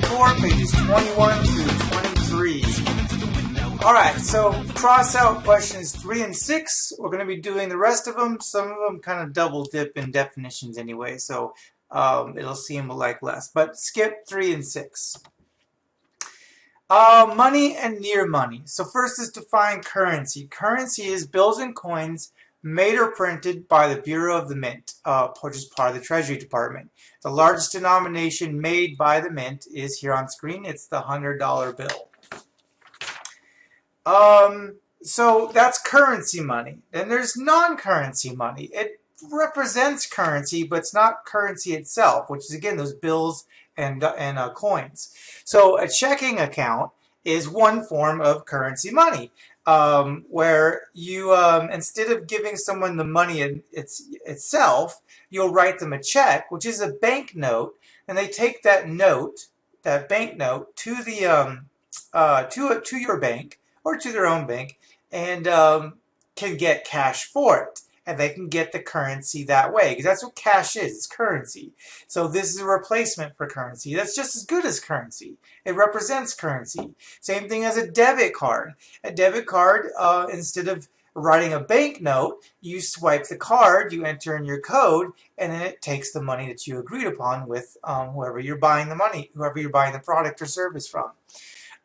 4, pages 21 through 23. Alright, so cross out questions 3 and 6. We're going to be doing the rest of them. Some of them kind of double dip in definitions anyway, so it'll seem like less. But skip 3 and 6. Money and near money. So first is define currency. Currency is bills and coins made or printed by the Bureau of the Mint, which is part of the Treasury Department. The largest denomination made by the Mint is here on screen. It's the $100 bill. So that's currency money. Then there's non-currency money. It represents currency, but it's not currency itself, which is again those bills and coins. So a checking account is one form of currency money, where you instead of giving someone the money itself, you'll write them a check, which is a bank note, and they take that note, that bank note, to the to your bank or to their own bank, and can get cash for it. And they can get the currency that way, because that's what cash is. It's currency. So this is a replacement for currency. That's just as good as currency. It represents currency. Same thing as a debit card. A debit card, instead of writing a bank note, you swipe the card, you enter in your code, and then it takes the money that you agreed upon with whoever you're buying the product or service from.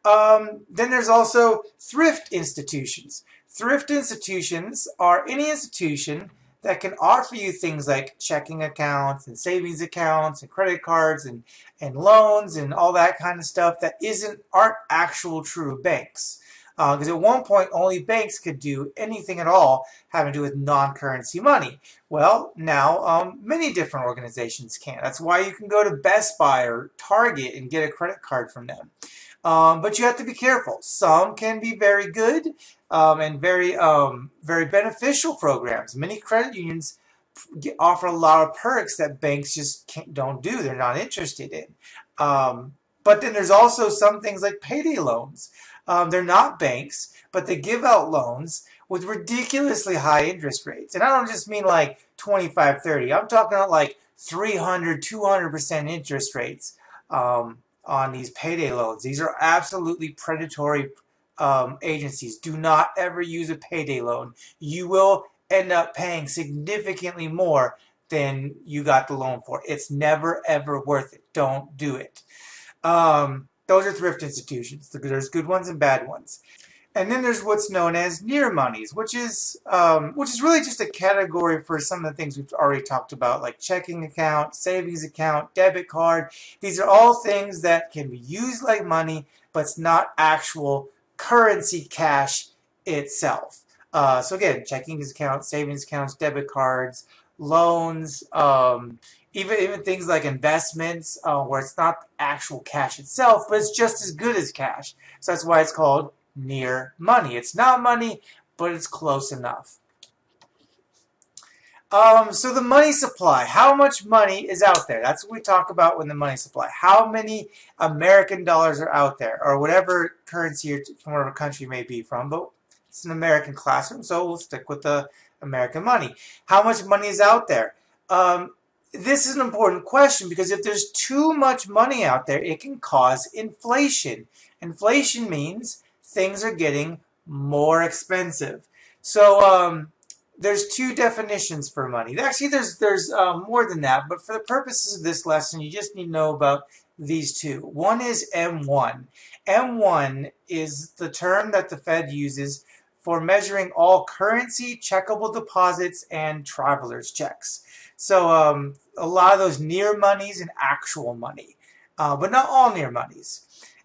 Then there's also thrift institutions. Thrift institutions are any institution that can offer you things like checking accounts and savings accounts and credit cards and loans and all that kind of stuff that aren't actual true banks. Because at one point only banks could do anything at all having to do with non-currency money. Well, now many different organizations can. That's why you can go to Best Buy or Target and get a credit card from them. But you have to be careful. Some can be very good and very beneficial programs. Many credit unions offer a lot of perks that banks just don't do. They're not interested in. But then there's also some things like payday loans. They're not banks, but they give out loans with ridiculously high interest rates. And I don't just mean like 25, 30. I'm talking about like 300, 200% interest rates on these payday loans. These are absolutely predatory agencies. Do not ever use a payday loan. You will end up paying significantly more than you got the loan for. It's never ever worth it. Don't do it. Those are thrift institutions. There's good ones and bad ones. And then there's what's known as near monies, which is really just a category for some of the things we've already talked about, like checking account, savings account, debit card. These are all things that can be used like money, but it's not actual currency cash itself. So again, checking accounts, savings accounts, debit cards, loans, even things like investments, where it's not actual cash itself, but it's just as good as cash. So that's why it's called near money. It's not money, but it's close enough. So the money supply, how much money is out there? That's what we talk about when the money supply. How many American dollars are out there, or whatever currency from whatever country you may be from, but it's an American classroom, so we'll stick with the American money. How much money is out there? This is an important question, because if there's too much money out there, it can cause inflation. Inflation means things are getting more expensive. So there's two definitions for money. Actually, there's more than that, but for the purposes of this lesson, you just need to know about these two. One is M1. M1 is the term that the Fed uses for measuring all currency, checkable deposits, and traveler's checks. So a lot of those near monies and actual money, but not all near monies.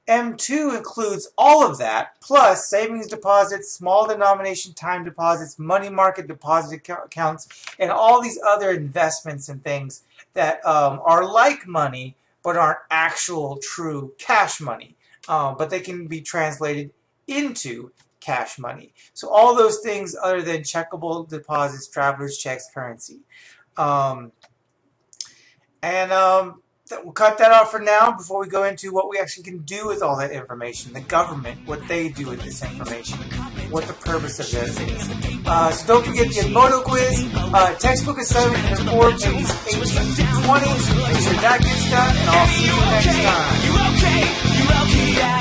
M2 includes all of that, plus savings deposits, small denomination time deposits, money market deposit accounts, and all these other investments and things that are like money, but aren't actual true cash money. But they can be translated into cash money. So all those things other than checkable deposits, traveler's checks, currency. we'll cut that off for now before we go into what we actually can do with all that information. The government, what they do with this information, what the purpose of this is. So don't forget the Edmodo quiz. Textbook assignment number 4, pages 18 to 20. Make sure that gets done, and I'll see you next time.